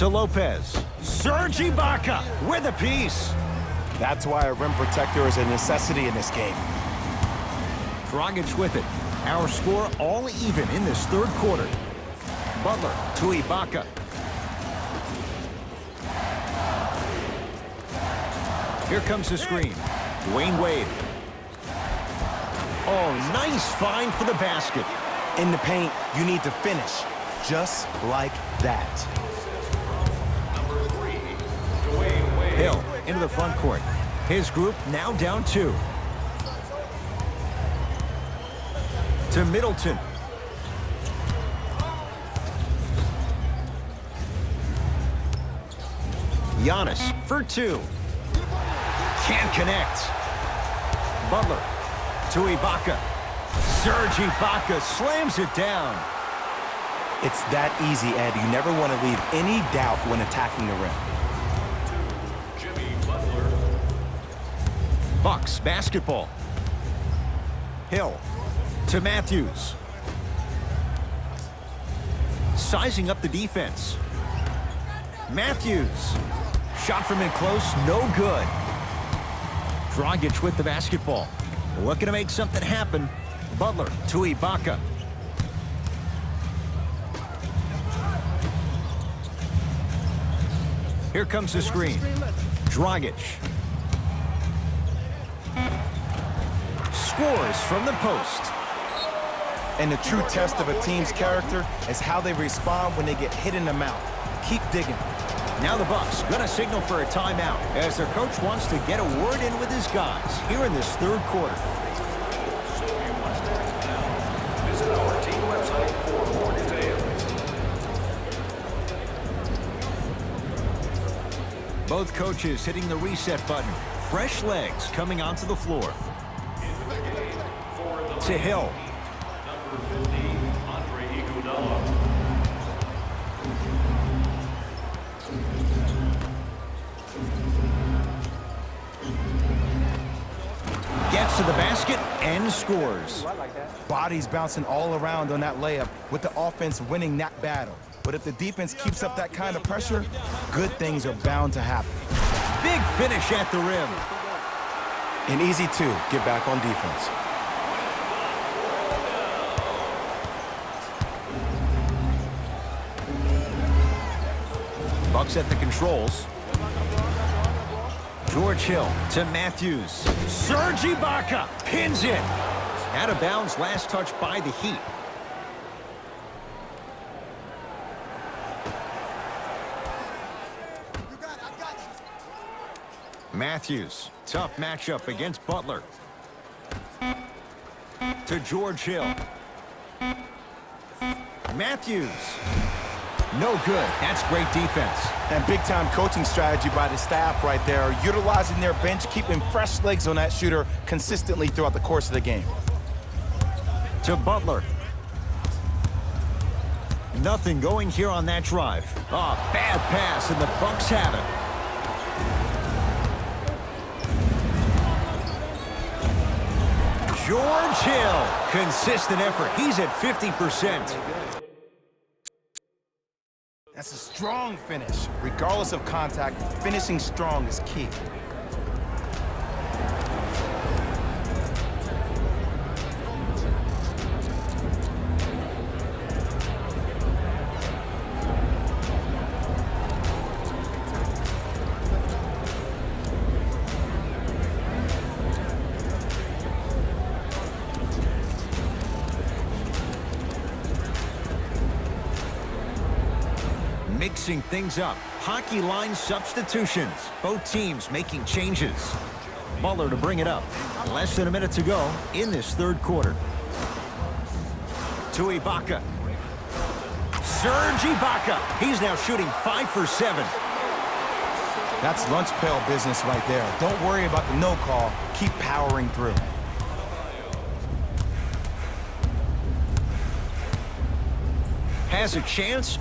To Lopez. Serge Ibaka with a piece. That's why a rim protector is a necessity in this game. Dragic with it. Our score all even in this third quarter. Butler to Ibaka. Here comes the screen. Dwayne Wade. Oh, nice find for the basket. In the paint, you need to finish. Just like that. Hill into the front court. His group now down 2. To Middleton. Giannis for 2. Can't connect. Butler to Ibaka. Serge Ibaka slams it down. It's that easy, Ed. You never want to leave any doubt when attacking the rim. Bucks basketball. Hill to Matthews. Sizing up the defense. Matthews. Shot from in close, no good. Dragic with the basketball. Looking to make something happen. Butler to Ibaka. Here comes the screen. Dragic. Scores from the post. And the true test of a team's character is how they respond when they get hit in the mouth. Keep digging. Now the Bucks gonna signal for a timeout as their coach wants to get a word in with his guys here in this third quarter. Visit our team website for more details. Both coaches hitting the reset button. Fresh legs coming onto the floor. To Hill. Number 50, Andre Iguodala. Gets to the basket and scores. Bodies bouncing all around on that layup with the offense winning that battle. But if the defense keeps up that kind of pressure, good things are bound to happen. Big finish at the rim. And easy, too. Get back on defense. Bucks at the controls. George Hill to Matthews. Serge Ibaka pins it. Out of bounds, last touch by the Heat. Matthews, tough matchup against Butler. To George Hill. Matthews. No good. That's great defense. And big-time coaching strategy by the staff right there, utilizing their bench, keeping fresh legs on that shooter consistently throughout the course of the game. To Butler. Nothing going here on that drive. Oh, bad pass, and the Bucks have it. George Hill. Consistent effort. He's at 50%. That's a strong finish. Regardless of contact, finishing strong is key. Mixing things up. Hockey line substitutions. Both teams making changes. Butler to bring it up. Less than a minute to go in this third quarter. To Ibaka. Serge Ibaka. He's now shooting 5 for 7. That's lunch pail business right there. Don't worry about the no call. Keep powering through. Has a chance.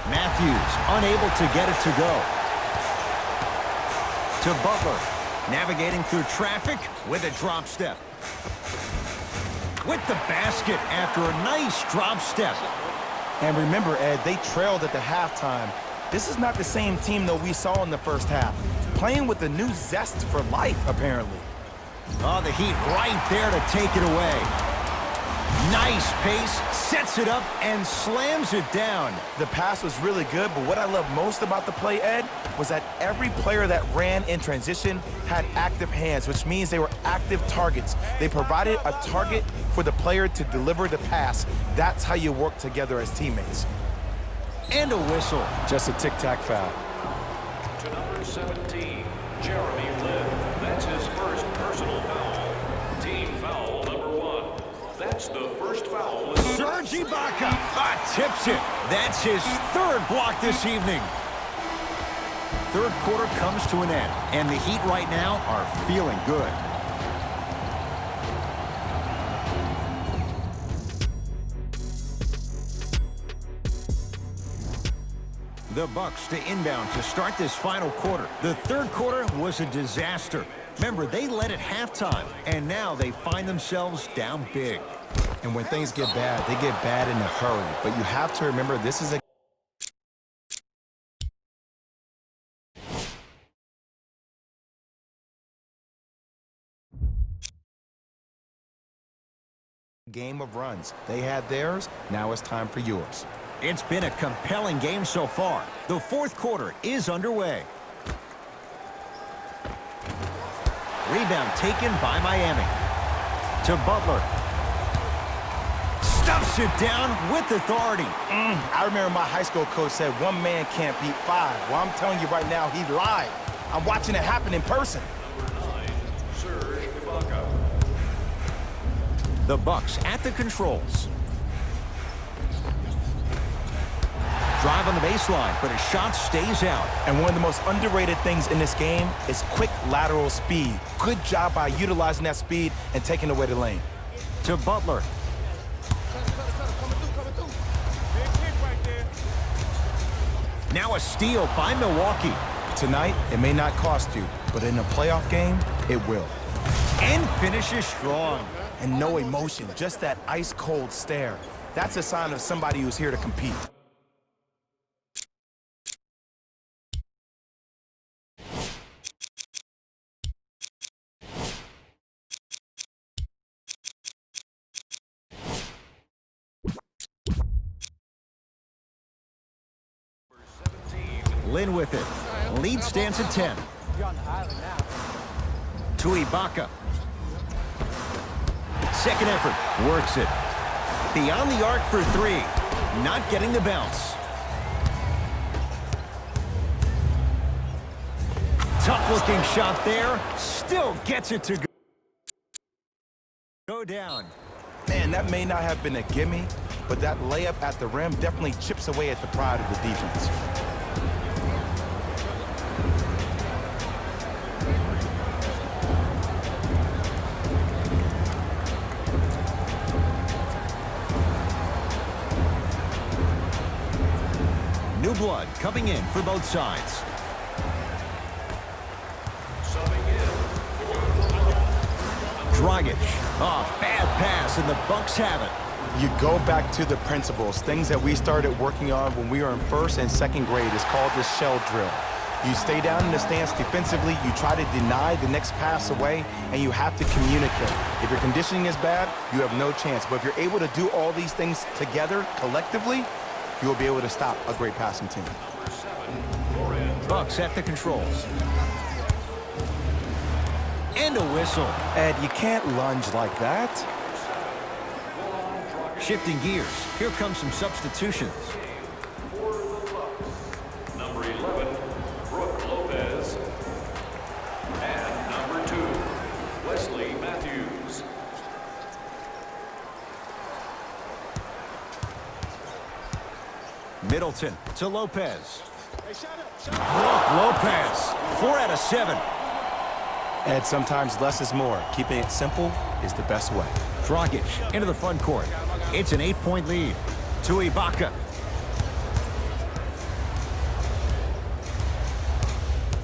Matthews unable to get it to go. To Butler. Navigating through traffic with a drop step. With the basket after a nice drop step. And remember, Ed, they trailed at the halftime. This is not the same team that we saw in the first half. Playing with a new zest for life, apparently. Oh, the Heat right there to take it away. Nice pace, sets it up, and slams it down. The pass was really good, but what I love most about the play, Ed, was that every player that ran in transition had active hands, which means they were active targets. They provided a target for the player to deliver the pass. That's how you work together as teammates. And a whistle. Just a tic-tac foul. To number 17, Jeremy Lin. That's his first personal foul. Team foul number 1. That's the first foul. Serge Ibaka tips it. That's his third block this evening. Third quarter comes to an end, and the Heat right now are feeling good. The Bucks to inbound to start this final quarter. The third quarter was a disaster. Remember, they led at halftime, and now they find themselves down big. And when things get bad, they get bad in a hurry. But you have to remember, this is a game of runs. They had theirs, now it's time for yours. It's been a compelling game so far. The fourth quarter is underway. Rebound taken by Miami. To Butler. Stuffs it down with authority. I remember my high school coach said one man can't beat five. Well, I'm telling you right now, he lied. I'm watching it happen in person. Number 9, Serge Ibaka. The Bucks at the controls. Drive on the baseline, but his shot stays out. And one of the most underrated things in this game is quick lateral speed. Good job by utilizing that speed and taking away the lane. To Butler. Now a steal by Milwaukee. Tonight, it may not cost you, but in a playoff game, it will. And finishes strong. And no emotion, just that ice-cold stare. That's a sign of somebody who's here to compete. Lin with it. Lead stands at 10. To Ibaka. Second effort. Works it. Beyond the arc for three. Not getting the bounce. Tough-looking shot there. Still gets it to go down. Man, that may not have been a gimme, but that layup at the rim definitely chips away at the pride of the defense. New blood coming in for both sides. Subbing in. Dragic. Bad pass, and the Bucks have it. You go back to the principles, things that we started working on when we were in first and second grade. It's called the shell drill. You stay down in the stance defensively, you try to deny the next pass away, and you have to communicate. If your conditioning is bad, you have no chance. But if you're able to do all these things together, collectively, you will be able to stop a great passing team. Number 7, Goran. Bucks at the controls. And a whistle. Ed, you can't lunge like that. Shifting gears. Here comes some substitutions. For the Bucks, number 11, Brook Lopez. And number 2, Wesley Matthews. Middleton to Lopez. Brook Lopez. 4 out of 7. Ed, sometimes less is more. Keeping it simple is the best way. Dragic into the front court. It's an 8-point lead. To Ibaka.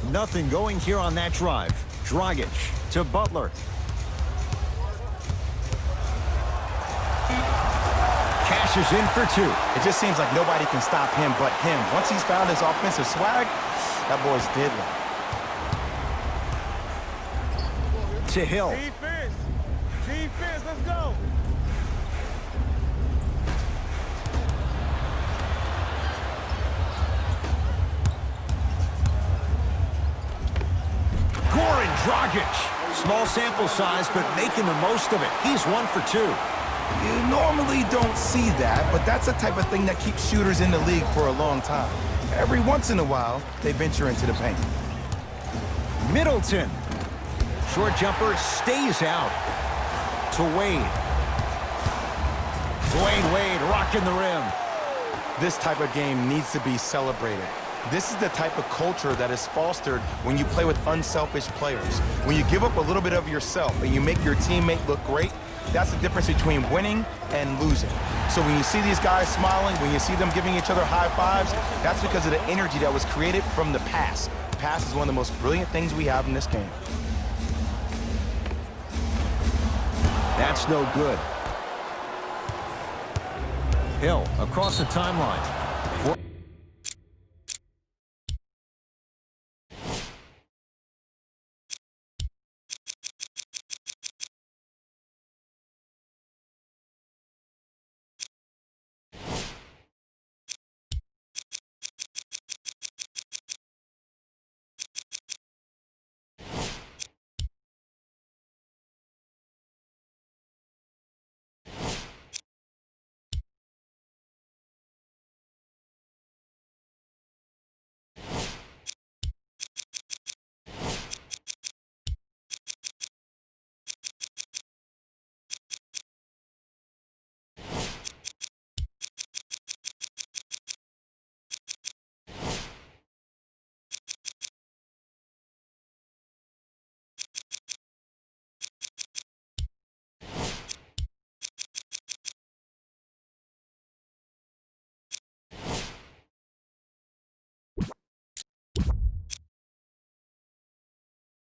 Nothing going here on that drive. Dragic to Butler. answers in for two. It just seems like nobody can stop him but him. Once he's found his offensive swag, that boy's deadly. To Hill. Defense. Defense, let's go. Goran Dragic. Small sample size, but making the most of it. He's 1 for 2. You normally don't see that, but that's the type of thing that keeps shooters in the league for a long time. Every once in a while, they venture into the paint. Middleton. Short jumper stays out. To Wade. Dwayne Wade rocking the rim. This type of game needs to be celebrated. This is the type of culture that is fostered when you play with unselfish players. When you give up a little bit of yourself and you make your teammate look great, that's the difference between winning and losing. So when you see these guys smiling, when you see them giving each other high fives, that's because of the energy that was created from the pass. Pass is one of the most brilliant things we have in this game. That's no good. Hill across the timeline. For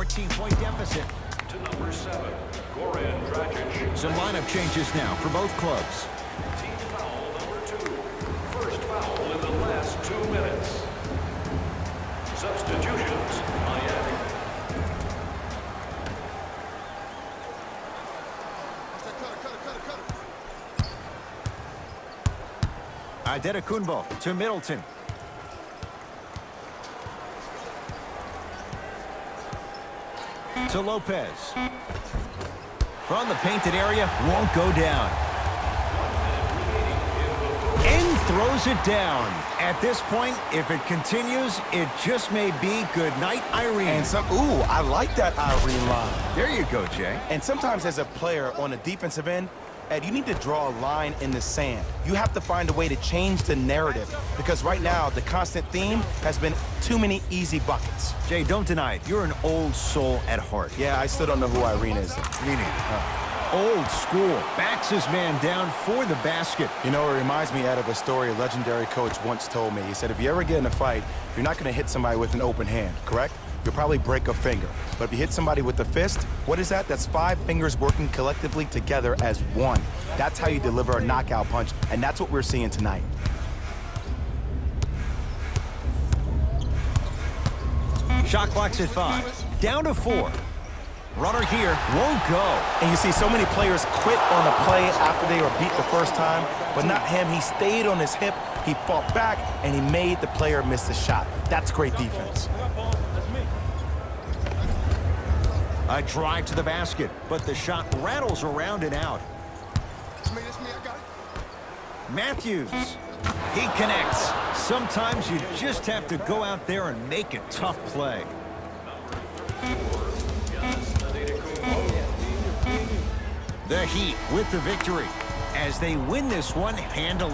14-point deficit. To number 7, Goran Dragic. Some lineup changes now for both clubs. Team foul number 2. First foul in the last 2 minutes. Substitutions, Miami. Adetokunbo to Middleton. To Lopez. From the painted area, won't go down. And throws it down. At this point, if it continues, it just may be good night, Irene. And I like that Irene line. There you go, Jay. And sometimes as a player on the defensive end, Ed, you need to draw a line in the sand. You have to find a way to change the narrative because right now the constant theme has been too many easy buckets. Jay, don't deny it. You're an old soul at heart. Yeah, I still don't know who Irene is. Meaning, old school. Backs his man down for the basket. You know, it reminds me, Ed, of a story a legendary coach once told me. He said, if you ever get in a fight, you're not going to hit somebody with an open hand, correct? You'll probably break a finger. But if you hit somebody with a fist, what is that? That's 5 fingers working collectively together as one. That's how you deliver a knockout punch, and that's what we're seeing tonight. Shot clock's at 5. Down to 4. Runner here won't go. And you see so many players quit on a play after they were beat the first time, but not him. He stayed on his hip, he fought back, and he made the player miss the shot. That's great defense. A drive to the basket, but the shot rattles around and out. Matthews, he connects. Sometimes you just have to go out there and make a tough play. The Heat with the victory as they win this one handily.